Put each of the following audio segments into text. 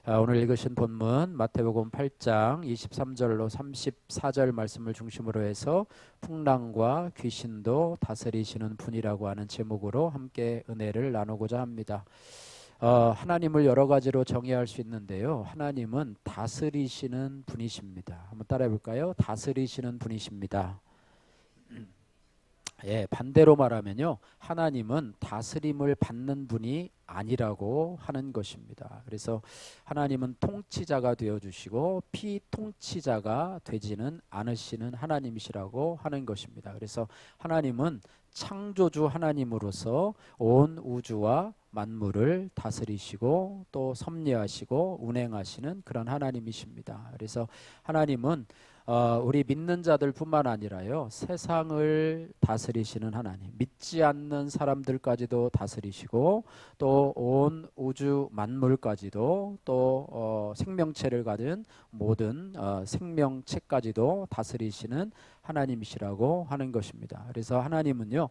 오늘 읽으신 본문 마태복음 8장 23절로 34절 말씀을 중심으로 해서 풍랑과 귀신도 다스리시는 분이라고 하는 제목으로 함께 은혜를 나누고자 합니다. 하나님을 여러 가지로 정의할 수 있는데요. 하나님은 다스리시는 분이십니다. 한번 따라해 볼까요? 다스리시는 분이십니다. 반대로 말하면요, 하나님은 다스림을 받는 분이 아니라고 하는 것입니다. 그래서 하나님은 통치자가 되어주시고 피통치자가 되지는 않으시는 하나님이시라고 하는 것입니다. 그래서 하나님은 창조주 하나님으로서 온 우주와 만물을 다스리시고 또 섭리하시고 운행하시는 그런 하나님이십니다. 그래서 하나님은 우리 믿는 자들 뿐만 아니라요, 세상을 다스리시는 하나님, 믿지 않는 사람들까지도 다스리시고 또 온 우주 만물까지도 또 생명체를 가진 모든 생명체까지도 다스리시는 하나님이시라고 하는 것입니다. 그래서 하나님은요,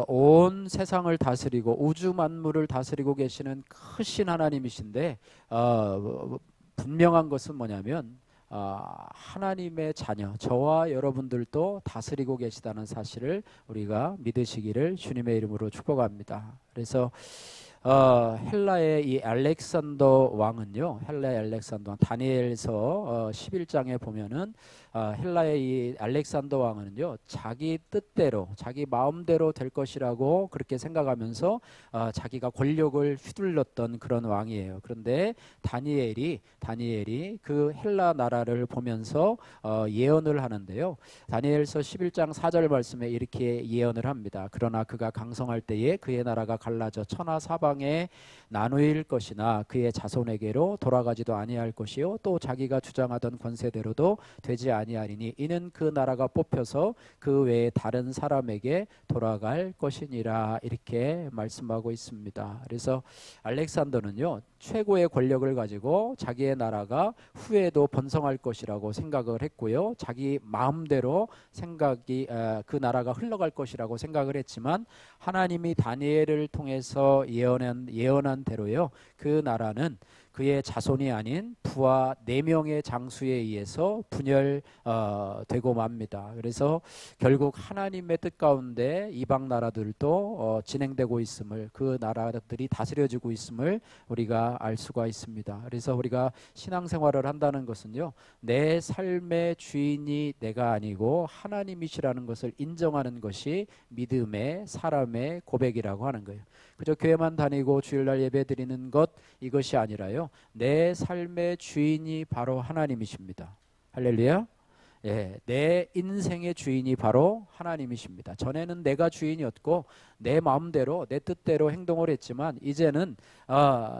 온 세상을 다스리고 우주 만물을 다스리고 계시는 크신 하나님이신데, 분명한 것은 뭐냐면 하나님의 자녀, 저와 여러분들도 다스리고 계시다는 사실을 우리가 믿으시기를 주님의 이름으로 축복합니다. 그래서 헬라의 이 알렉산더 왕은요, 헬라의 알렉산더 왕, 다니엘서 11장에 보면은 헬라의 이 알렉산더 왕은요, 자기 뜻대로 자기 마음대로 될 것이라고 그렇게 생각하면서 자기가 권력을 휘둘렀던 그런 왕이에요. 그런데 다니엘이 그 헬라 나라를 보면서 예언을 하는데요, 다니엘서 11장 4절 말씀에 이렇게 예언을 합니다. 그러나 그가 강성할 때에 그의 나라가 갈라져 천하 사방에 나누일 것이나 그의 자손에게로 돌아가지도 아니할 것이요 또 자기가 주장하던 권세대로도 되지 아니하리니 이는 그 나라가 뽑혀서 그 외에 다른 사람에게 돌아갈 것이니라, 이렇게 말씀하고 있습니다. 그래서 알렉산더는요, 최고의 권력을 가지고 자기의 나라가 후에도 번성할 것이라고 생각을 했고요, 자기 마음대로 그 나라가 흘러갈 것이라고 생각을 했지만 하나님이 다니엘을 통해서 예언한 대로요, 그 나라는 그의 자손이 아닌 부하 4명의 장수에 의해서 분열되고 맙니다. 그래서 결국 하나님의 뜻 가운데 이방 나라들도 진행되고 있음을, 그 나라들이 다스려지고 있음을 우리가 알 수가 있습니다. 그래서 우리가 신앙생활을 한다는 것은요, 내 삶의 주인이 내가 아니고 하나님이시라는 것을 인정하는 것이 믿음의 사람의 고백이라고 하는 거예요. 그저 교회만 다니고 주일날 예배 드리는 것, 이것이 아니라요, 내 삶의 주인이 바로 하나님이십니다. 할렐루야. 내 인생의 주인이 바로 하나님이십니다. 전에는 내가 주인이었고 내 마음대로 내 뜻대로 행동을 했지만 이제는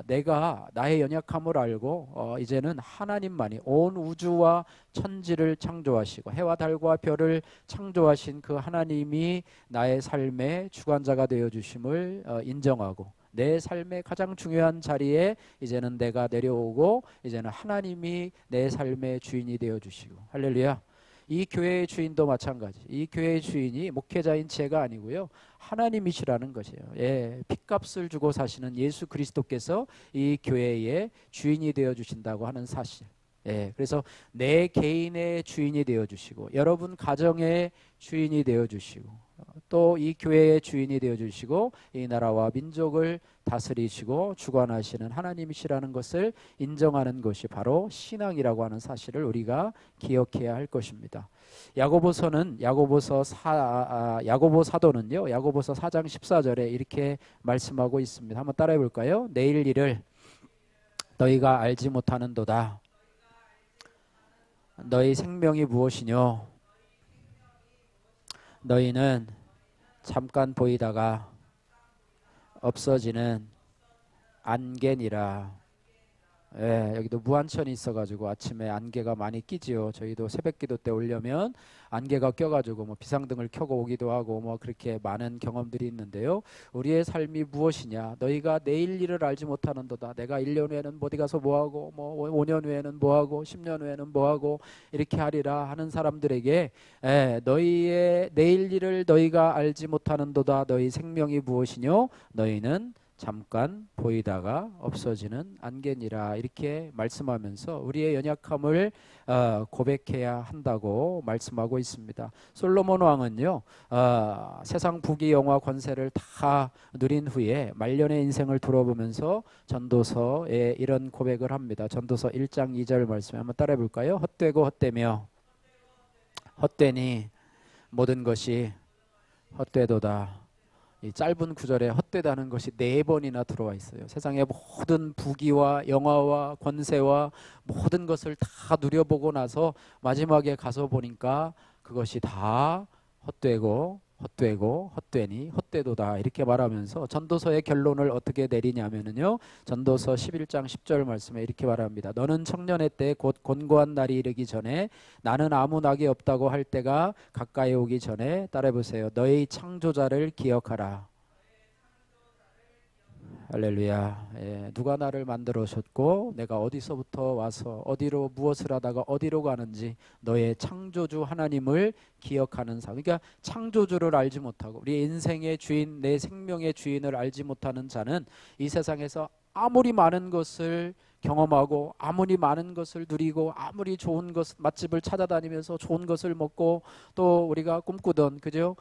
내가 나의 연약함을 알고 이제는 하나님만이 온 우주와 천지를 창조하시고 해와 달과 별을 창조하신 그 하나님이 나의 삶의 주관자가 되어주심을 인정하고 내 삶의 가장 중요한 자리에 이제는 내가 내려오고 이제는 하나님이 내 삶의 주인이 되어주시고, 할렐루야. 이 교회의 주인도 마찬가지. 이 교회의 주인이 목회자인 제가 아니고요, 하나님이시라는 것이에요. 핏값을 주고 사시는 예수 그리스도께서 이 교회의 주인이 되어주신다고 하는 사실. 그래서 내 개인의 주인이 되어주시고 여러분 가정의 주인이 되어주시고 또 이 교회의 주인이 되어주시고 이 나라와 민족을 다스리시고 주관하시는 하나님이시라는 것을 인정하는 것이 바로 신앙이라고 하는 사실을 우리가 기억해야 할 것입니다. 야고보 사도는요, 야고보서 4장 14절에 이렇게 말씀하고 있습니다. 한번 따라해 볼까요? 내일 일을 너희가 알지 못하는도다. 너희 생명이 무엇이뇨? 너희는 잠깐 보이다가 없어지는 안개니라. 여기도 무한천이 있어가지고 아침에 안개가 많이 끼지요. 저희도 새벽기도 때 오려면 안개가 껴가지고 뭐 비상등을 켜고 오기도 하고 뭐 그렇게 많은 경험들이 있는데요. 우리의 삶이 무엇이냐? 너희가 내일 일을 알지 못하는도다. 내가 1년 후에는 어디 가서 뭐하고 뭐 5년 후에는 뭐하고 10년 후에는 뭐하고 이렇게 하리라 하는 사람들에게 너희의 내일 일을 너희가 알지 못하는도다. 너희 생명이 무엇이뇨? 너희는 잠깐 보이다가 없어지는 안개니라 이렇게 말씀하면서 우리의 연약함을 고백해야 한다고 말씀하고 있습니다. 솔로몬 왕은요 세상 부귀 영화 권세를 다 누린 후에 말년의 인생을 돌아보면서 전도서에 이런 고백을 합니다. 전도서 1장 2절 말씀 한번 따라해 볼까요? 헛되고 헛되며 헛되니 모든 것이 헛되도다. 이 짧은 구절에 헛되다는 것이 4번이나 들어와 있어요. 세상의 모든 부귀와 영화와 권세와 모든 것을 다 누려보고 나서 마지막에 가서 보니까 그것이 다 헛되고 헛되고 헛되니 헛되도다 이렇게 말하면서 전도서의 결론을 어떻게 내리냐면요 전도서 11장 10절 말씀에 이렇게 말합니다. 너는 청년의 때 곧 곤고한 날이 이르기 전에 나는 아무 낙이 없다고 할 때가 가까이 오기 전에 따라해보세요. 너의 창조자를 기억하라. 할렐루야. 예, 누가 나를 만들어셨고 내가 어디서부터 와서 어디로 무엇을 하다가 어디로 가는지 너의 창조주 하나님을 기억하는 삶. 그러니까 창조주를 알지 못하고 우리 인생의 주인 내 생명의 주인을 알지 못하는 자는 이 세상에서 아무리 많은 것을 경험하고 아무리 많은 것을 누리고 아무리 좋은 것 맛집을 찾아다니면서 좋은 것을 먹고 또 우리가 꿈꾸던 그죠?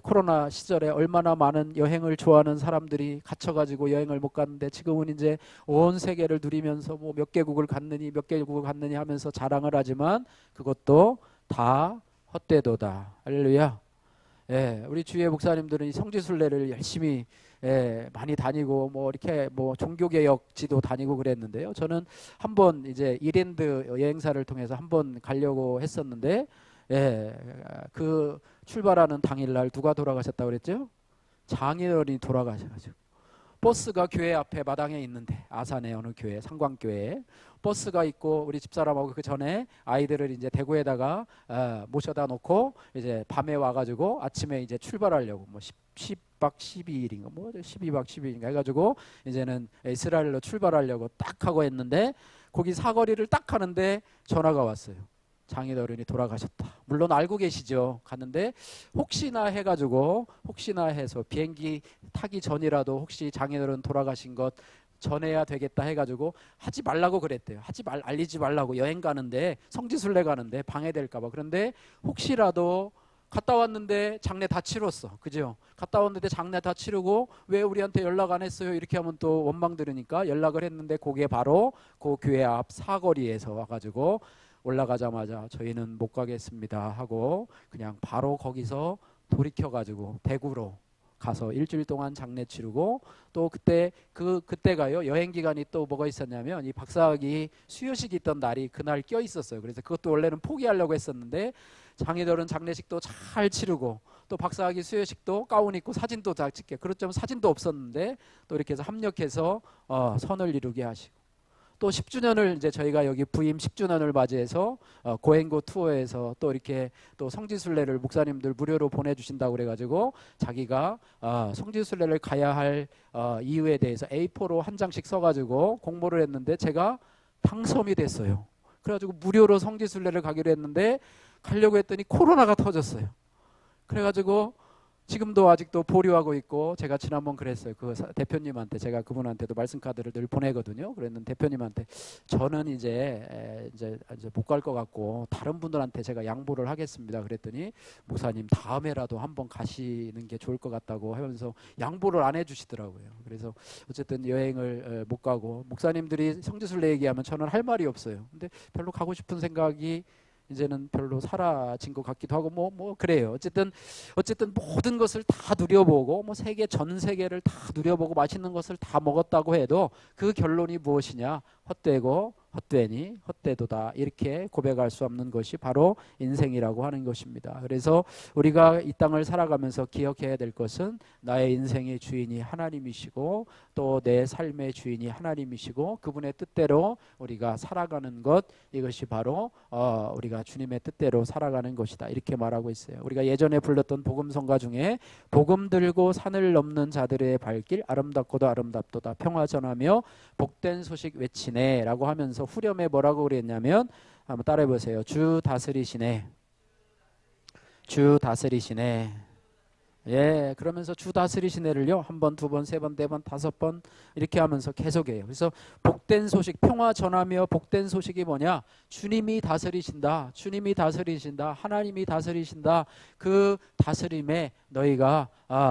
코로나 시절에 얼마나 많은 여행을 좋아하는 사람들이 갇혀가지고 여행을 못 갔는데 지금은 이제 온 세계를 누리면서 뭐 몇 개국을 갔느니 하면서 자랑을 하지만 그것도 다 헛되도다. 할렐루야. 우리 주의 목사님들은 이 성지순례를 열심히 많이 다니고 뭐 이렇게 뭐 종교개혁지도 다니고 그랬는데요. 저는 한번 이제 이랜드 여행사를 통해서 한번 가려고 했었는데 그 출발하는 당일날 누가 돌아가셨다고 그랬죠? 장인어른이 돌아가셔가지고 버스가 교회 앞에 마당에 있는데 아산의 어느 교회 상광교회에 버스가 있고 우리 집사람하고 그 전에 아이들을 이제 대구에다가 모셔다 놓고 이제 밤에 와가지고 아침에 이제 출발하려고 뭐 10박 12일인가 뭐 12박 12일인가 해가지고 이제는 이스라엘로 출발하려고 딱 하고 했는데 거기 사거리를 딱 하는데 전화가 왔어요. 장인어른이 돌아가셨다. 물론 알고 계시죠. 갔는데 혹시나 해가지고 혹시나 해서 비행기 타기 전이라도 혹시 장인어른 돌아가신 것 전해야 되겠다 해가지고 하지 말라고 그랬대요. 알리지 말라고 여행 가는데 성지순례 가는데 방해될까봐. 그런데 혹시라도 갔다 왔는데 장례 다 치렀어. 그죠? 갔다 왔는데 장례 다 치르고 왜 우리한테 연락 안 했어요? 이렇게 하면 또 원망 들으니까 연락을 했는데 그게 바로 그 교회 앞 사거리에서 와가지고 올라가자마자 저희는 못 가겠습니다 하고 그냥 바로 거기서 돌이켜가지고 대구로 가서 일주일 동안 장례 치르고 또 그때가요 여행 기간이 또 뭐가 있었냐면 이 박사학위 수료식이 있던 날이 그날 껴 있었어요. 그래서 그것도 원래는 포기하려고 했었는데 장인어른 장례식도 잘 치르고 또 박사학위 수료식도 가운 입고 사진도 다 찍게 그렇지만 사진도 없었는데 또 이렇게 해서 합력해서 선을 이루게 하시고 또 10주년을 이제 저희가 여기 부임 10주년을 맞이해서 고행고 투어에서 또 이렇게 또 성지순례를 목사님들 무료로 보내주신다고 그래가지고 자기가 성지순례를 가야 할 이유에 대해서 A4로 한 장씩 써가지고 공모를 했는데 제가 당첨이 됐어요. 그래가지고 무료로 성지순례를 가기로 했는데 가려고 했더니 코로나가 터졌어요. 그래가지고 지금도 아직도 보류하고 있고 제가 지난번 그랬어요. 그 대표님한테 제가 그분한테도 말씀 카드를 늘 보내거든요. 그랬는데 대표님한테 저는 이제 못 갈 것 같고 다른 분들한테 제가 양보를 하겠습니다. 그랬더니 목사님 다음에라도 한번 가시는 게 좋을 것 같다고 하면서 양보를 안 해주시더라고요. 그래서 어쨌든 여행을 못 가고 목사님들이 성지순례 얘기하면 저는 할 말이 없어요. 근데 별로 가고 싶은 생각이 이제는 별로 사라진 것 같기도 하고 뭐 그래요. 어쨌든 모든 것을 다 누려보고 뭐 전 세계를 다 누려보고 맛있는 것을 다 먹었다고 해도 그 결론이 무엇이냐? 헛되고 헛되니 헛되도다 이렇게 고백할 수 없는 것이 바로 인생이라고 하는 것입니다. 그래서 우리가 이 땅을 살아가면서 기억해야 될 것은 나의 인생의 주인이 하나님이시고 또 내 삶의 주인이 하나님이시고 그분의 뜻대로 우리가 살아가는 것 이것이 바로 우리가 주님의 뜻대로 살아가는 것이다 이렇게 말하고 있어요. 우리가 예전에 불렀던 복음성가 중에 복음 들고 산을 넘는 자들의 발길 아름답고도 아름답도다 평화 전하며 복된 소식 외치네 라고 하면서 후렴에 뭐라고 그랬냐면 한번 따라해 보세요. 주 다스리시네. 주 다스리시네. 예, 그러면서 주 다스리시네를요, 한 번, 두 번, 세 번, 네 번, 다섯 번 이렇게 하면서 계속해요. 그래서 복된 소식, 평화 전하며 복된 소식이 뭐냐? 주님이 다스리신다, 주님이 다스리신다, 하나님이 다스리신다. 그 다스림에 너희가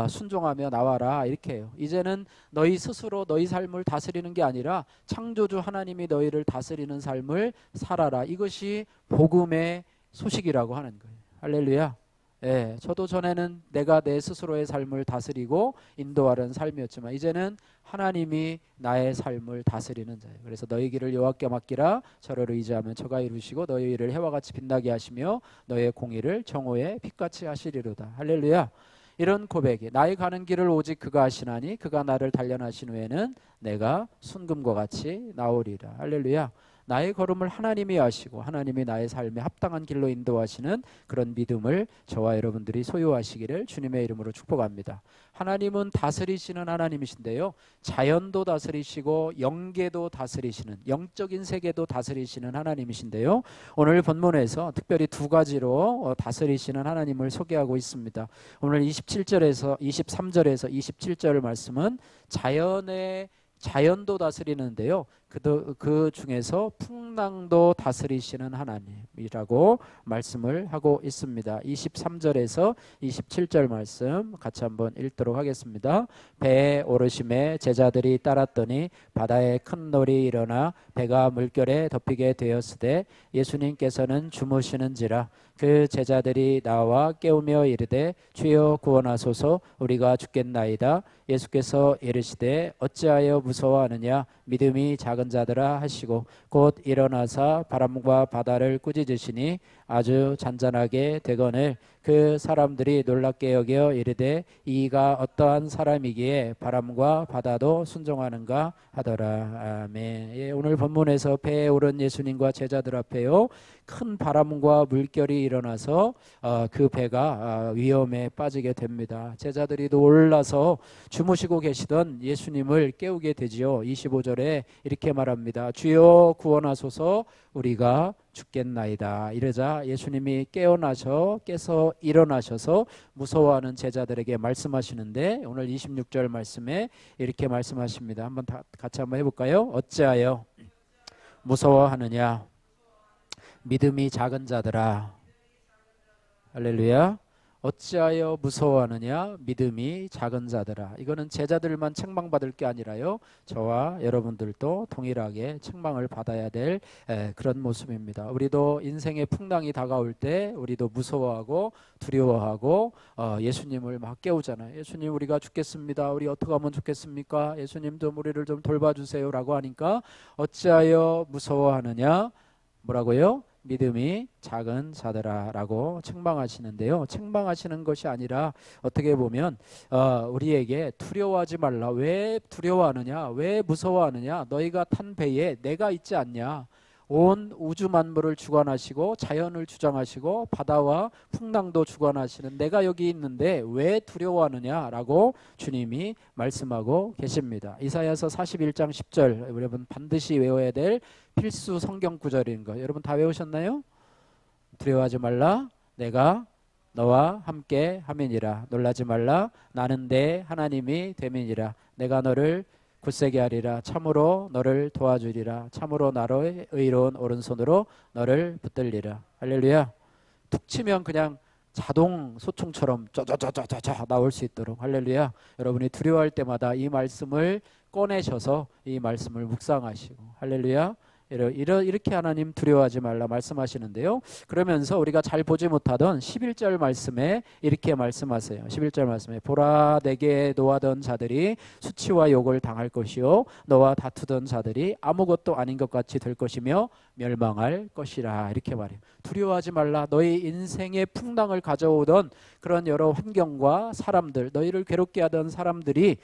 순종하며 나와라, 이렇게 해요. 이제는 너희 스스로 너희 삶을 다스리는 게 아니라 창조주 하나님이 너희를 다스리는 삶을 살아라. 이것이 복음의 소식이라고 하는 거예요. 할렐루야. 예, 저도 전에는 내가 내 스스로의 삶을 다스리고 인도하는 삶이었지만 이제는 하나님이 나의 삶을 다스리는 자예요. 그래서 너희 길을 여호와께 맡기라. 저를 의지하면 저가 이루시고 너희 일을 해와 같이 빛나게 하시며 너의 공의를 정오에 빛같이 하시리로다. 할렐루야. 이런 고백이, 나의 가는 길을 오직 그가 하시나니 그가 나를 단련하신 후에는 내가 순금과 같이 나오리라. 할렐루야. 나의 걸음을 하나님이 하시고 하나님이 나의 삶에 합당한 길로 인도하시는 그런 믿음을 저와 여러분들이 소유하시기를 주님의 이름으로 축복합니다. 하나님은 다스리시는 하나님이신데요, 자연도 다스리시고 영계도 다스리시는, 영적인 세계도 다스리시는 하나님이신데요, 오늘 본문에서 특별히 두 가지로 다스리시는 하나님을 소개하고 있습니다. 오늘 27절에서 23절에서 27절 말씀은 자연도 다스리는데요, 그 중에서 풍랑도 다스리시는 하나님이라고 말씀을 하고 있습니다. 23절에서 27절 말씀 같이 한번 읽도록 하겠습니다. 배에 오르심에 제자들이 따랐더니 바다에 큰 놀이 일어나 배가 물결에 덮이게 되었으되 예수님께서는 주무시는지라. 그 제자들이 나와 깨우며 이르되 주여 구원하소서, 우리가 죽겠나이다. 예수께서 이르시되 어찌하여 무서워하느냐, 믿음이 작은 자들아 하시고 곧 일어나사 바람과 바다를 꾸짖으시니 아주 잔잔하게 되거늘 그 사람들이 놀랍게 여겨 이르되 이가 어떠한 사람이기에 바람과 바다도 순종하는가 하더라. 아멘. 예, 오늘 본문에서 배에 오른 예수님과 제자들 앞에요, 큰 바람과 물결이 일어나서 그 배가 위험에 빠지게 됩니다. 제자들이 놀라서 주무시고 계시던 예수님을 깨우게 되지요. 25절에 이렇게 말합니다. 주여 구원하소서, 우리가 죽겠나이다. 이러자 예수님이 깨서 일어나셔서 무서워하는 제자들에게 말씀하시는데, 오늘 26절 말씀에 이렇게 말씀하십니다. 한번 같이 한번 해볼까요? 어찌하여 무서워하느냐, 믿음이 작은 자들아. 할렐루야. 어찌하여 무서워하느냐, 믿음이 작은 자들아. 이거는 제자들만 책망받을 게 아니라요, 저와 여러분들도 동일하게 책망을 받아야 될 그런 모습입니다. 우리도 인생의 풍랑이 다가올 때 우리도 무서워하고 두려워하고 예수님을 막 깨우잖아요. 예수님, 우리가 죽겠습니다. 우리 어떻게 하면 좋겠습니까? 예수님 좀 우리를 좀 돌봐주세요 라고 하니까 어찌하여 무서워하느냐, 뭐라고요? 믿음이 작은 자들아 라고 책망하시는데요, 책망하시는 것이 아니라 어떻게 보면 우리에게 두려워하지 말라. 왜 두려워하느냐, 왜 무서워하느냐, 너희가 탄 배에 내가 있지 않냐. 온 우주 만물을 주관하시고 자연을 주장하시고 바다와 풍랑도 주관하시는 내가 여기 있는데 왜 두려워하느냐라고 주님이 말씀하고 계십니다. 이사야서 41장 10절, 여러분 반드시 외워야 될 필수 성경 구절인 거 여러분 다 외우셨나요? 두려워하지 말라, 내가 너와 함께 함이니라. 놀라지 말라, 나는 내 하나님이 됨이니라. 내가 너를 굳세게 하리라. 참으로 너를 도와주리라. 참으로 나로의 의로운 오른손으로 너를 붙들리라. 할렐루야. 툭 치면 그냥 자동 소총처럼 쩌쩌쩌쩌쩌 나올 수 있도록, 할렐루야. 여러분이 두려워할 때마다 이 말씀을 꺼내셔서 이 말씀을 묵상하시고, 할렐루야. 이렇게 하나님 두려워하지 말라 말씀하시는데요, 그러면서 우리가 잘 보지 못하던 11절 말씀에 이렇게 말씀하세요. 11절 말씀에 보라, 내게 노하던 자들이 수치와 욕을 당할 것이요 너와 다투던 자들이 아무것도 아닌 것 같이 될 것이며 멸망할 것이라. 이렇게 말해요. 두려워하지 말라. 너희 인생의 풍랑을 가져오던 그런 여러 환경과 사람들, 너희를 괴롭게 하던 사람들이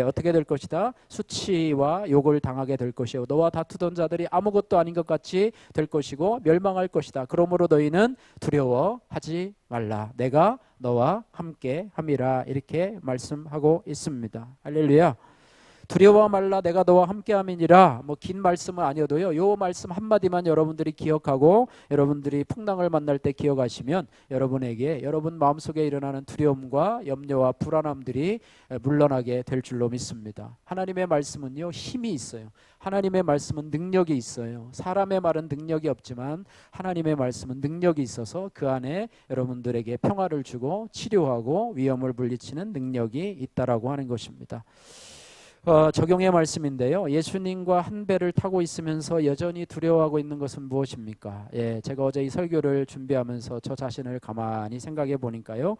어떻게 될 것이다? 수치와 욕을 당하게 될 것이요 너와 다투던 자들이 아무것도 아닌 것 같이 될 것이고 멸망할 것이다. 그러므로 너희는 두려워하지 말라. 내가 너와 함께 함이라. 이렇게 말씀하고 있습니다. 할렐루야. 두려워 말라 내가 너와 함께함이니라. 뭐 긴 말씀은 아니어도요, 요 말씀 한마디만 여러분들이 기억하고 여러분들이 풍랑을 만날 때 기억하시면 여러분에게 여러분 마음속에 일어나는 두려움과 염려와 불안함들이 물러나게 될 줄로 믿습니다. 하나님의 말씀은요, 힘이 있어요. 하나님의 말씀은 능력이 있어요. 사람의 말은 능력이 없지만 하나님의 말씀은 능력이 있어서 그 안에 여러분들에게 평화를 주고 치료하고 위험을 물리치는 능력이 있다라고 하는 것입니다. 적용의 말씀인데요. 예수님과 한 배를 타고 있으면서 여전히 두려워하고 있는 것은 무엇입니까? 제가 어제 이 설교를 준비하면서 저 자신을 가만히 생각해 보니까요.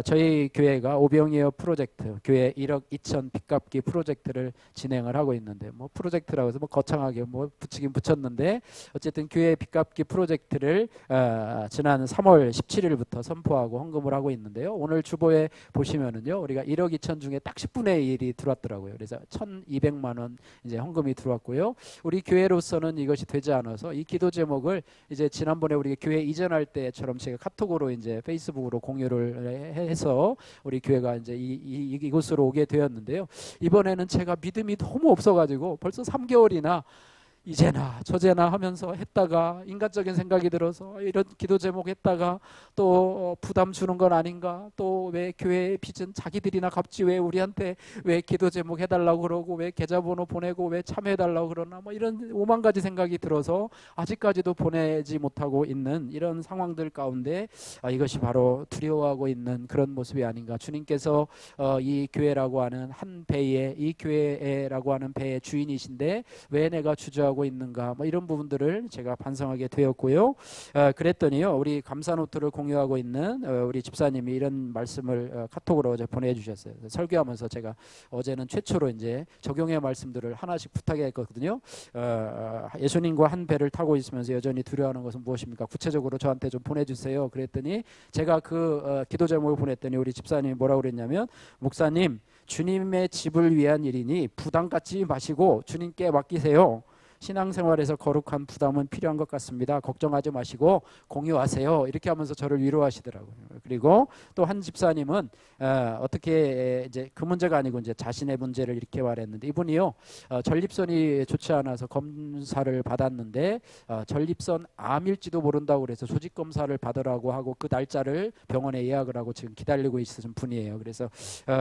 저희 교회가 오병이어 프로젝트, 교회 1억 2천 빚갚기 프로젝트를 진행을 하고 있는데, 뭐 프로젝트라고 해서 뭐 거창하게 뭐 붙이긴 붙였는데, 어쨌든 교회 빚갚기 프로젝트를 지난 3월 17일부터 선포하고 헌금을 하고 있는데요. 오늘 주보에 보시면은요, 우리가 1억 2천 중에 딱 10분의 1이 들어왔더라고요. 그래서 1,200만 원 이제 헌금이 들어왔고요. 우리 교회로서는 이것이 되지 않아서 이 기도 제목을 이제 지난번에 우리 교회 이전할 때처럼 제가 카톡으로 이제 페이스북으로 공유를 해서 우리 교회가 이제 이곳으로 오게 되었는데요. 이번에는 제가 믿음이 너무 없어가지고 벌써 3개월이나 이제나 저제나 하면서 했다가 인간적인 생각이 들어서 이런 기도 제목 했다가 또 부담 주는 건 아닌가, 또 왜 교회의 빚은 자기들이나 갚지 왜 우리한테 왜 기도 제목 해달라고 그러고 왜 계좌번호 보내고 왜 참여해달라고 그러나, 뭐 이런 5만 가지 생각이 들어서 아직까지도 보내지 못하고 있는 이런 상황들 가운데 이것이 바로 두려워하고 있는 그런 모습이 아닌가. 주님께서 이 교회라고 하는 한 배의, 이 교회라고 하는 배의 주인이신데 왜 내가 주저하고 있는가, 뭐 이런 부분들을 제가 반성하게 되었고요. 그랬더니요, 우리 감사 노트를 공유하고 있는 우리 집사님이 이런 말씀을 카톡으로 어제 보내주셨어요. 설교하면서 제가 어제는 최초로 이제 적용의 말씀들을 하나씩 부탁했거든요. 예수님과 한 배를 타고 있으면서 여전히 두려워하는 것은 무엇입니까? 구체적으로 저한테 좀 보내주세요. 그랬더니 제가 그 기도 제목을 보냈더니 우리 집사님이 뭐라고 그랬냐면, 목사님, 주님의 집을 위한 일이니 부담 갖지 마시고 주님께 맡기세요. 신앙생활에서 거룩한 부담은 필요한 것 같습니다. 걱정하지 마시고 공유하세요. 이렇게 하면서 저를 위로하시더라고요. 그리고 또 한 집사님은 어떻게 이제 그 문제가 아니고 이제 자신의 문제를 이렇게 말했는데, 이분이요, 전립선이 좋지 않아서 검사를 받았는데 전립선 암일지도 모른다고 그래서 조직 검사를 받으라고 하고 그 날짜를 병원에 예약을 하고 지금 기다리고 있으신 분이에요. 그래서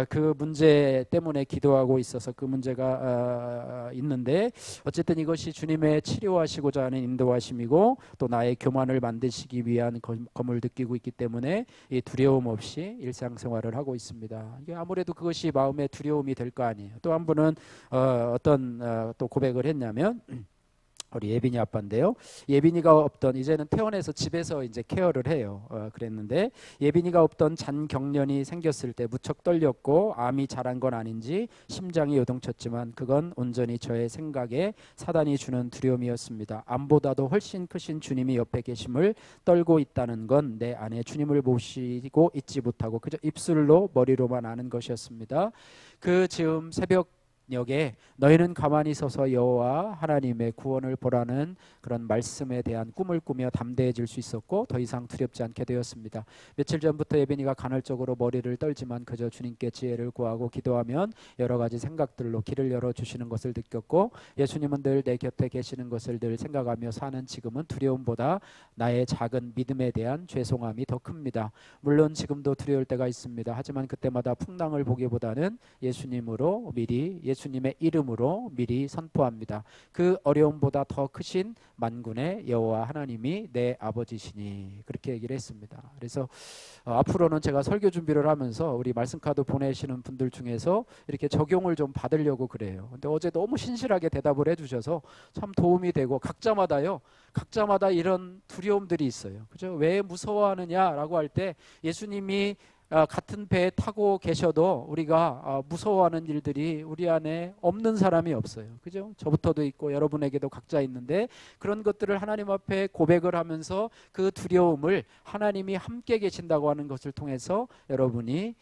그 문제 때문에 기도하고 있어서 그 문제가 있는데, 어쨌든 이것이 주님의 치료하시고자 하는 인도하심이고 또 나의 교만을 만드시기 위한 검을 느끼고 있기 때문에 이 두려움 없이 일상생활을 하고 있습니다. 이게 아무래도 그것이 마음의 두려움이 될 거 아니에요. 또 한 분은 어떤 또 고백을 했냐면, 우리 예빈이 아빠인데요. 예빈이가 없던, 이제는 퇴원해서 집에서 이제 케어를 해요. 그랬는데 예빈이가 없던 잔경련이 생겼을 때 무척 떨렸고 암이 자란 건 아닌지 심장이 요동쳤지만 그건 온전히 저의 생각에 사단이 주는 두려움이었습니다. 암보다도 훨씬 크신 주님이 옆에 계심을 떨고 있다는 건 내 안에 주님을 모시고 있지 못하고 그저 입술로 머리로만 아는 것이었습니다. 그 즈음 새벽 에 너희는 가만히 서서 여호와 하나님의 구원을 보라는 그런 말씀에 대한 꿈을 꾸며 담대해질 수 있었고 더 이상 두렵지 않게 되었습니다. 며칠 전부터 예빈이가 간헐적으로 머리를 떨지만 그저 주님께 지혜를 구하고 기도하면 여러 가지 생각들로 길을 열어주시는 것을 느꼈고, 예수님은 늘 내 곁에 계시는 것을 늘 생각하며 사는 지금은 두려움보다 나의 작은 믿음에 대한 죄송함이 더 큽니다. 물론 지금도 두려울 때가 있습니다. 하지만 그때마다 풍랑을 보기보다는 예수님으로 미리, 예수님의 이름으로 미리 선포합니다. 그 어려움보다 더 크신 만군의 여호와 하나님이 내 아버지시니, 그렇게 얘기를 했습니다. 그래서 앞으로는 제가 설교 준비를 하면서 우리 말씀 카드 보내시는 분들 중에서 이렇게 적용을 좀 받으려고 그래요. 근데 어제 너무 신실하게 대답을 해주셔서 참 도움이 되고, 각자마다 이런 두려움들이 있어요. 그죠? 왜 무서워하느냐라고 할 때 예수님이 같은 배에 타고 계셔도 우리가 무서워하는 일들이 우리 안에 없는 사람이 없어요. 그죠? 저부터도 있고 여러분에게도 각자 있는데, 그런 것들을 하나님 앞에 고백을 하면서 그 두려움을 하나님이 함께 계신다고 하는 것을 통해서 여러분이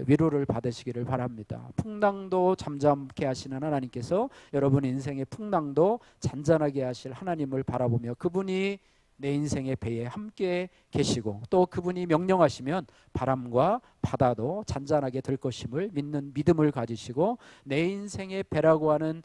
위로를 받으시기를 바랍니다. 풍랑도 잠잠케 하시는 하나님께서 여러분 인생의 풍랑도 잔잔하게 하실 하나님을 바라보며 그분이 내 인생의 배에 함께 계시고 또 그분이 명령하시면 바람과 바다도 잔잔하게 될 것임을 믿는 믿음을 가지시고 내 인생의 배라고 하는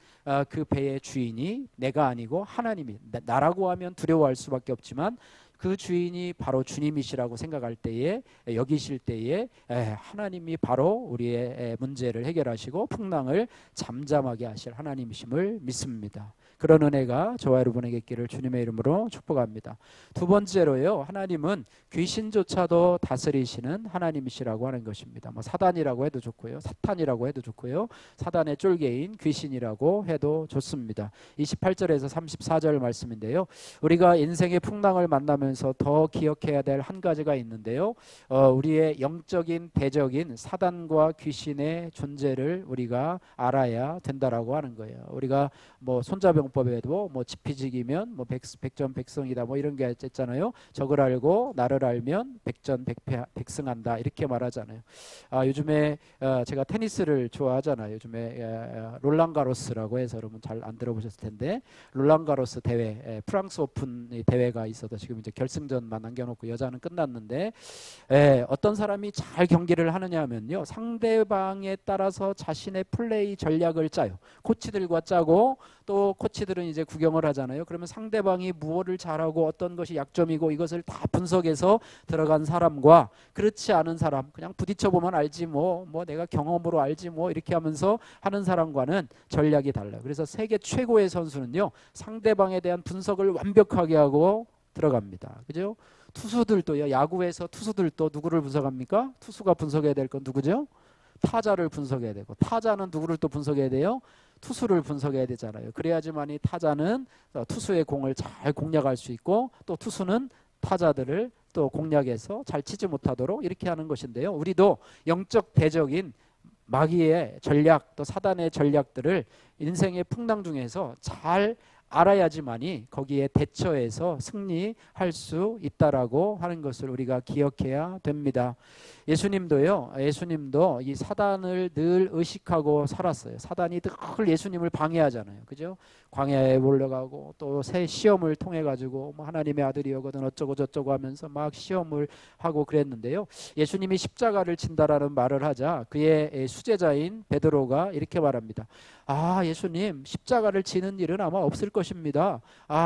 그 배의 주인이 내가 아니고 하나님이, 나라고 하면 두려워할 수밖에 없지만 그 주인이 바로 주님이시라고 생각할 때에, 여기실 때에 하나님이 바로 우리의 문제를 해결하시고 풍랑을 잠잠하게 하실 하나님이심을 믿습니다. 그런 은혜가 저와 여러분에게 있기를 주님의 이름으로 축복합니다. 두 번째로요, 하나님은 귀신조차도 다스리시는 하나님이시라고 하는 것입니다. 뭐 사단이라고 해도 좋고요, 사탄이라고 해도 좋고요, 사단의 쫄개인 귀신이라고 해도 좋습니다. 28절에서 34절 말씀인데요, 우리가 인생의 풍랑을 만나면서 더 기억해야 될 한 가지가 있는데요, 우리의 영적인 배적인 사단과 귀신의 존재를 우리가 알아야 된다라고 하는 거예요. 우리가 뭐 손자병법에도 뭐 지피지기면 뭐 백전백승이다 뭐 이런 게 있잖아요. 적을 알고 나를 알면 백전백승한다 이렇게 말하잖아요. 요즘에 제가 테니스를 좋아하잖아요. 요즘에 롤랑가로스라고 해서 여러분 잘 안 들어보셨을 텐데, 롤랑가로스 대회, 프랑스 오픈 대회가 있어서 지금 이제 결승전만 남겨놓고 여자는 끝났는데, 어떤 사람이 잘 경기를 하느냐 하면요, 상대방에 따라서 자신의 플레이 전략을 짜요. 코치들과 짜고 또 코치들은 이제 구경을 하잖아요. 그러면 상대방이 무엇을 잘하고 어떤 것이 약점이고 이것을 다 분석해서 들어간 사람과 그렇지 않은 사람, 그냥 부딪혀보면 알지 뭐 내가 경험으로 알지 뭐 이렇게 하면서 하는 사람과는 전략이 달라요. 그래서 세계 최고의 선수는요, 상대방에 대한 분석을 완벽하게 하고 들어갑니다. 그죠? 투수들도요, 야구에서 투수들도 누구를 분석합니까? 투수가 분석해야 될 건 누구죠? 타자를 분석해야 되고, 타자는 누구를 또 분석해야 돼요? 투수를 분석해야 되잖아요. 그래야지만이 타자는 투수의 공을 잘 공략할 수 있고, 또 투수는 타자들을 또 공략해서 잘 치지 못하도록 이렇게 하는 것인데요, 우리도 영적 대적인 마귀의 전략, 또 사단의 전략들을 인생의 풍랑 중에서 잘 알아야지만이 거기에 대처해서 승리할 수 있다라고 하는 것을 우리가 기억해야 됩니다. 예수님도 이 사단을 늘 의식하고 살았어요. 사단이 늘 예수님을 방해하잖아요. 그죠? 광야에 몰려가고 또 새 시험을 통해 가지고 뭐 하나님의 아들이여거든 어쩌고 저쩌고 하면서 막 시험을 하고 그랬는데요, 예수님이 십자가를 진다라는 말을 하자 그의 수제자인 베드로가 이렇게 말합니다. 예수님, 십자가를 지는 일은 아마 없을 것입니다.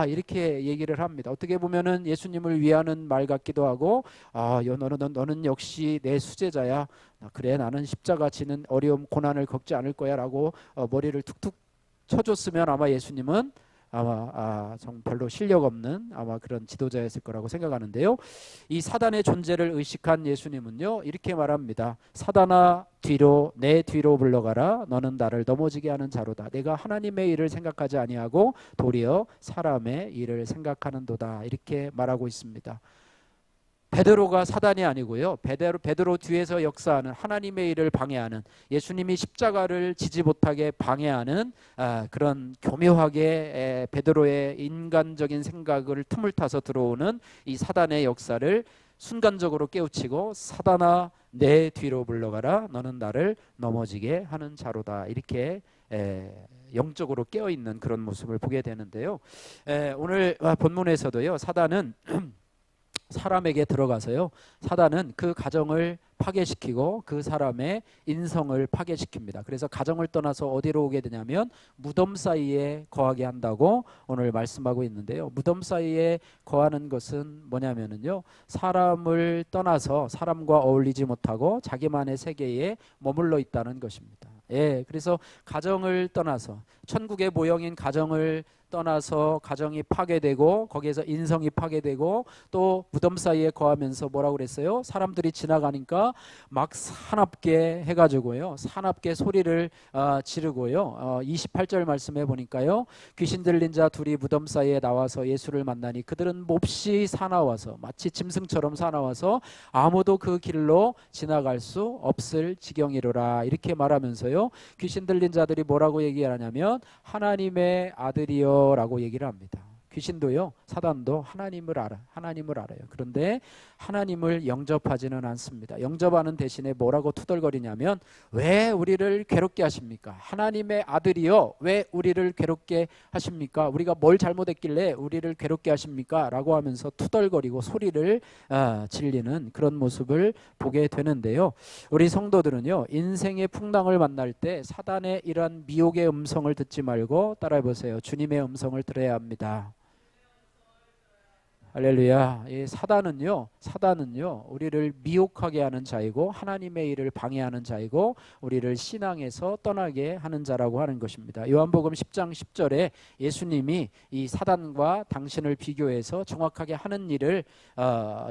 이렇게 얘기를 합니다. 어떻게 보면은 예수님을 위하는 말 같기도 하고, 너는 역시 내 수제자야. 그래, 나는 십자가 지는 어려움 고난을 겪지 않을 거야 라고 머리를 툭툭 쳐줬으면 아마 예수님은 정 별로 실력 없는 그런 지도자였을 거라고 생각하는데요, 이 사단의 존재를 의식한 예수님은요 이렇게 말합니다. 사단아, 내 뒤로 물러가라. 너는 나를 넘어지게 하는 자로다. 내가 하나님의 일을 생각하지 아니하고 도리어 사람의 일을 생각하는도다. 이렇게 말하고 있습니다. 베드로가 사단이 아니고요, 베드로 뒤에서 역사하는 하나님의 일을 방해하는, 예수님이 십자가를 지지 못하게 방해하는 그런 교묘하게 베드로의 인간적인 생각을 틈을 타서 들어오는 이 사단의 역사를 순간적으로 깨우치고, 사단아 내 뒤로 물러가라. 너는 나를 넘어지게 하는 자로다. 이렇게 영적으로 깨어있는 그런 모습을 보게 되는데요, 오늘 본문에서도요, 사단은 사람에게 들어가서요, 사단은 그 가정을 파괴시키고 그 사람의 인성을 파괴시킵니다. 그래서 가정을 떠나서 어디로 오게 되냐면 무덤 사이에 거하게 한다고 오늘 말씀하고 있는데요, 무덤 사이에 거하는 것은 뭐냐면은요, 사람을 떠나서 사람과 어울리지 못하고 자기만의 세계에 머물러 있다는 것입니다. 그래서 가정을 떠나서, 천국의 모형인 가정을 떠나서 가정이 파괴되고 거기에서 인성이 파괴되고 또 무덤 사이에 거하면서 뭐라고 그랬어요? 사람들이 지나가니까 막 사납게 해가지고요, 사납게 소리를 지르고요, 28절 말씀해 보니까요, 귀신 들린 자 둘이 무덤 사이에 나와서 예수를 만나니 그들은 몹시 사나워서, 마치 짐승처럼 사나워서 아무도 그 길로 지나갈 수 없을 지경이로라. 이렇게 말하면서요, 귀신 들린 자들이 뭐라고 얘기하냐면 하나님의 아들이여 라고 얘기를 합니다. 귀신도요, 사단도 하나님을 알아요. 그런데 하나님을 영접하지는 않습니다. 영접하는 대신에 뭐라고 투덜거리냐면, 왜 우리를 괴롭게 하십니까? 하나님의 아들이요, 왜 우리를 괴롭게 하십니까? 우리가 뭘 잘못했길래 우리를 괴롭게 하십니까? 라고 하면서 투덜거리고 소리를 질리는 그런 모습을 보게 되는데요. 우리 성도들은요, 인생의 풍랑을 만날 때 사단의 이러한 미혹의 음성을 듣지 말고 따라해보세요. 주님의 음성을 들어야 합니다. 할렐루야. 이 사단은요, 우리를 미혹하게 하는 자이고 하나님의 일을 방해하는 자이고 우리를 신앙에서 떠나게 하는 자라고 하는 것입니다. 요한복음 10장 10절에 예수님이 이 사단과 당신을 비교해서 정확하게 하는 일을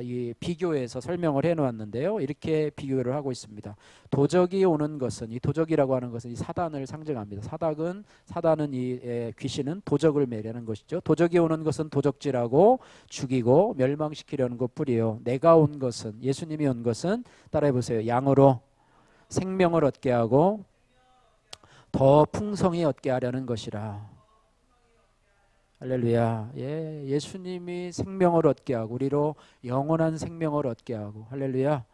이 비교해서 설명을 해놓았는데요. 이렇게 비교를 하고 있습니다. 도적이 오는 것은, 이 도적이라고 하는 것은 이 사단을 상징합니다. 사단은 이 귀신은 도적을 매려는 것이죠. 도적이 오는 것은 도적질하고 죽이고 멸망시키려는 것뿐이요. 내가 온 것은, 예수님이 온 것은 따라해보세요. 양으로 생명을 얻게 하고 더 풍성히 얻게 하려는 것이라. 할렐루야. 예수님이 생명을 얻게 하고 우리로 영원한 생명을 얻게 하고, 할렐루야.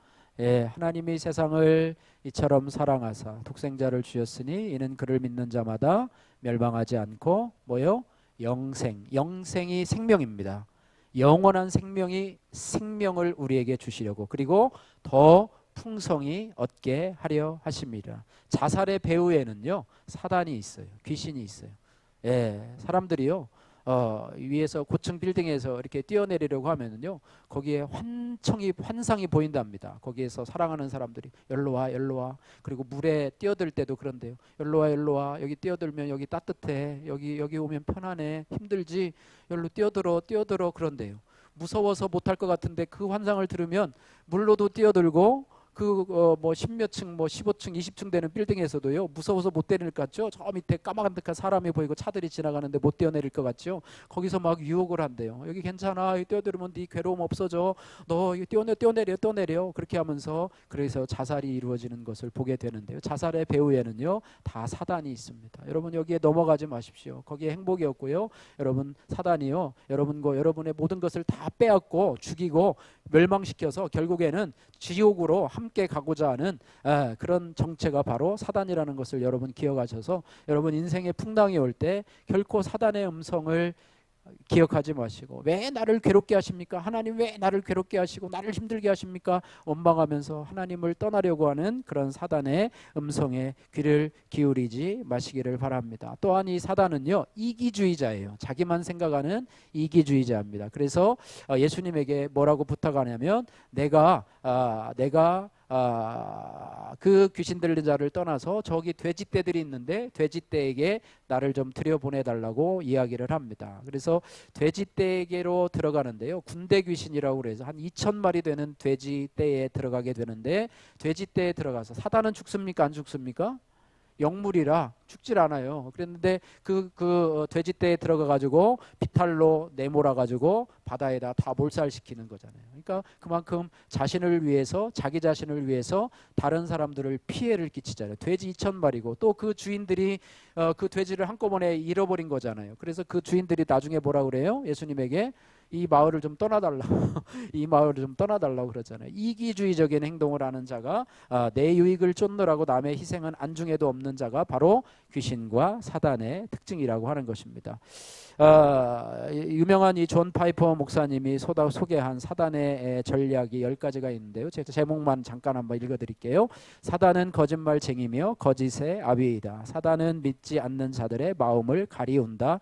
하나님이 세상을 이처럼 사랑하사 독생자를 주셨으니 이는 그를 믿는 자마다 멸망하지 않고 뭐요? 영생이 생명입니다. 영원한 생명을 우리에게 주시려고, 그리고 더 풍성히 얻게 하려 하십니다. 자살의 배후에는요, 사단이 있어요. 귀신이 있어요. 사람들이요, 위에서 고층 빌딩에서 이렇게 뛰어내리려고 하면은요, 거기에 환상이 보인답니다. 거기에서 사랑하는 사람들이 열로 와. 그리고 물에 뛰어들 때도 그런데요. 열로 와. 여기 뛰어들면 여기 따뜻해. 여기 오면 편안해. 힘들지? 열로 뛰어들어. 그런데요. 무서워서 못할 것 같은데 그 환상을 들으면 물로도 뛰어들고, 뭐 10몇 층, 뭐 15층, 20층 되는 빌딩에서도요, 무서워서 못 뛰어내릴 것 같죠? 저 밑에 까마득한 사람이 보이고 차들이 지나가는데 못 뛰어내릴 것 같죠? 거기서 막 유혹을 한대요. 여기 괜찮아. 여기 뛰어들으면 네 괴로움 없어져. 너 뛰어내려. 그렇게 하면서 그래서 자살이 이루어지는 것을 보게 되는데요. 자살의 배후에는요, 다 사단이 있습니다. 여러분 여기에 넘어가지 마십시오. 거기에 행복이 없고요. 여러분 사단이요, 여러분의 모든 것을 다 빼앗고 죽이고 멸망시켜서 결국에는 지옥으로 함께 가고자 하는 그런 정체가 바로 사단이라는 것을 여러분 기억하셔서, 여러분 인생의 풍랑이 올 때 결코 사단의 음성을 기억하지 마시고, 왜 나를 괴롭게 하십니까? 하나님 왜 나를 괴롭게 하시고 나를 힘들게 하십니까? 원망하면서 하나님을 떠나려고 하는 그런 사단의 음성에 귀를 기울이지 마시기를 바랍니다. 또한 이 사단은요, 이기주의자예요. 자기만 생각하는 이기주의자입니다. 그래서 예수님에게 뭐라고 부탁하냐면, 내가 그 귀신 들린 자를 떠나서 저기 돼지떼들이 있는데 돼지떼에게 나를 좀 들여보내달라고 이야기를 합니다. 그래서 돼지떼에게로 들어가는데요, 군대 귀신이라고 그래서 한 2,000마리 되는 돼지떼에 들어가게 되는데, 돼지떼에 들어가서 사단은 죽습니까? 안 죽습니까? 영물이라 죽질 않아요. 그랬는데 그 돼지떼에 들어가 가지고 비탈로 내몰아 가지고 바다에다 다 몰살시키는 거잖아요. 그러니까 그만큼 자기 자신을 위해서 다른 사람들을 피해를 끼치잖아요. 돼지 2,000마리고 또 그 주인들이 그 돼지를 한꺼번에 잃어버린 거잖아요. 그래서 그 주인들이 나중에 뭐라 그래요? 예수님에게 이 마을을 좀 떠나달라. 이 마을을 좀 떠나달라고 그러잖아요. 이기주의적인 행동을 하는 자가, 내 유익을 쫓느라고 남의 희생은 안중에도 없는 자가 바로 귀신과 사단의 특징이라고 하는 것입니다. 유명한 이 존 파이퍼 목사님이 소개한 사단의 전략이 10가지가 있는데요. 제가 제목만 잠깐 한번 읽어드릴게요. 사단은 거짓말쟁이며 거짓의 아비이다. 사단은 믿지 않는 자들의 마음을 가리운다.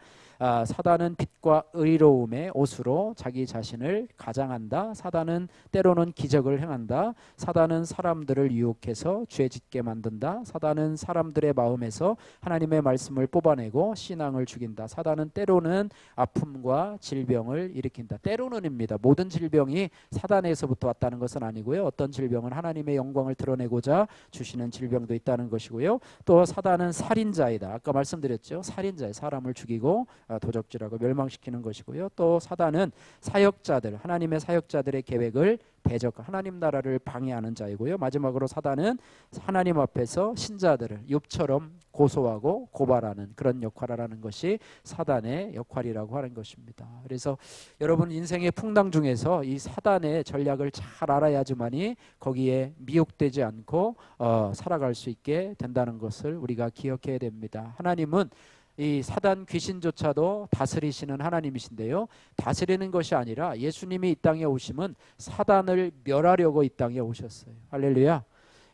사단은 빛과 의로움의 옷으로 자기 자신을 가장한다. 사단은 때로는 기적을 행한다. 사단은 사람들을 유혹해서 죄짓게 만든다. 사단은 사람들의 마음에서 하나님의 말씀을 뽑아내고 신앙을 죽인다. 사단은 때로는 아픔과 질병을 일으킨다. 때로는입니다. 모든 질병이 사단에서부터 왔다는 것은 아니고요. 어떤 질병은 하나님의 영광을 드러내고자 주시는 질병도 있다는 것이고요. 또 사단은 살인자이다. 아까 말씀드렸죠. 살인자예요. 사람을 죽이고 도적질하고 멸망시키는 것이고요. 또 사단은 하나님의 사역자들의 계획을 대적, 하나님 나라를 방해하는 자이고요. 마지막으로 사단은 하나님 앞에서 신자들을 욥처럼 고소하고 고발하는 그런 역할을 하는 것이 사단의 역할이라고 하는 것입니다. 그래서 여러분 인생의 풍랑 중에서 이 사단의 전략을 잘 알아야지만이 거기에 미혹되지 않고 살아갈 수 있게 된다는 것을 우리가 기억해야 됩니다. 하나님은 이 사단 귀신조차도 다스리시는 하나님이신데요, 다스리는 것이 아니라 예수님이 이 땅에 오심은 사단을 멸하려고 이 땅에 오셨어요. 할렐루야.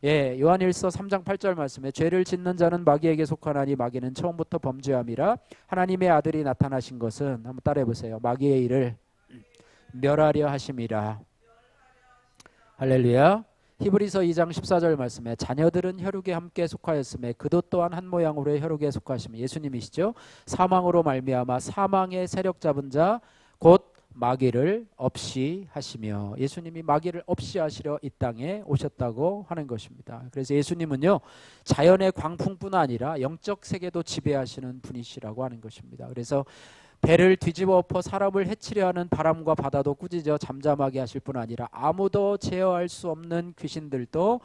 예, 요한일서 3장 8절 말씀에 죄를 짓는 자는 마귀에게 속하나니 마귀는 처음부터 범죄함이라 하나님의 아들이 나타나신 것은, 한번 따라해 보세요. 마귀의 일을 멸하려 하심이라. 할렐루야. 히브리서 2장 14절 말씀에 자녀들은 혈육에 함께 속하였음에 그도 또한 한 모양으로 혈육에 속하시면 예수님이시죠. 사망으로 말미암아 사망의 세력 잡은 자 곧 마귀를 없이 하시며, 예수님이 마귀를 없이 하시려 이 땅에 오셨다고 하는 것입니다. 그래서 예수님은요, 자연의 광풍뿐 아니라 영적 세계도 지배하시는 분이시라고 하는 것입니다. 그래서 배를 뒤집어 엎어 사람을 해치려 하는 바람과 바다도 꾸짖어 잠잠하게 하실 뿐 아니라 아무도 제어할 수 없는 귀신들도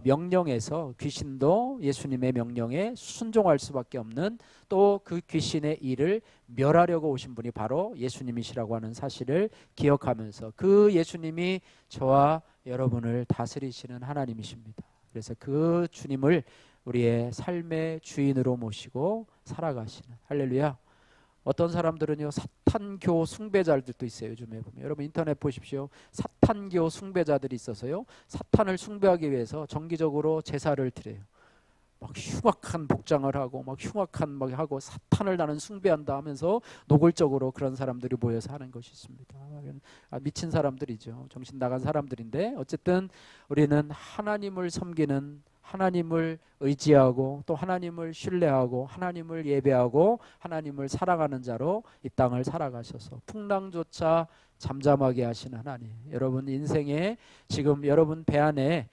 명령해서, 귀신도 예수님의 명령에 순종할 수밖에 없는, 또 그 귀신의 일을 멸하려고 오신 분이 바로 예수님이시라고 하는 사실을 기억하면서, 그 예수님이 저와 여러분을 다스리시는 하나님이십니다. 그래서 그 주님을 우리의 삶의 주인으로 모시고 살아가시는, 할렐루야. 어떤 사람들은요, 사탄교 숭배자들도 있어요. 요즘에 보면 여러분 인터넷 보십시오. 사탄교 숭배자들이 있어서요, 사탄을 숭배하기 위해서 정기적으로 제사를 드려요. 막 흉악한 복장을 하고 막 흉악한 막 하고 사탄을 나는 숭배한다 하면서 노골적으로 그런 사람들이 모여서 하는 것이 있습니다. 미친 사람들이죠. 정신 나간 사람들인데, 어쨌든 우리는 하나님을 섬기는, 하나님을 의지하고 또 하나님을 신뢰하고 하나님을 예배하고 하나님을 사랑하는 자로 이 땅을 살아가셔서 풍랑조차 잠잠하게 하신 하나님, 여러분 인생에 지금 여러분 배 안에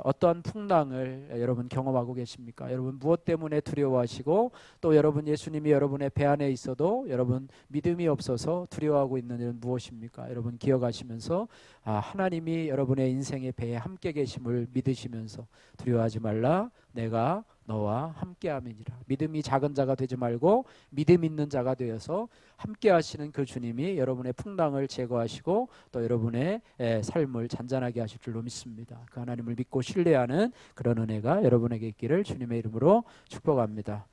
어떤 풍랑을 여러분 경험하고 계십니까? 여러분 무엇 때문에 두려워하시고, 또 여러분 예수님이 여러분의 배 안에 있어도 여러분 믿음이 없어서 두려워하고 있는 일은 무엇입니까? 여러분 기억하시면서 하나님이 여러분의 인생의 배에 함께 계심을 믿으시면서 두려워하지 말라, 내가 너와 함께함이니라. 믿음이 작은 자가 되지 말고 믿음 있는 자가 되어서 함께 하시는 그 주님이 여러분의 풍랑을 제거하시고 또 여러분의 삶을 잔잔하게 하실 줄로 믿습니다. 그 하나님을 믿고 신뢰하는 그런 은혜가 여러분에게 있기를 주님의 이름으로 축복합니다.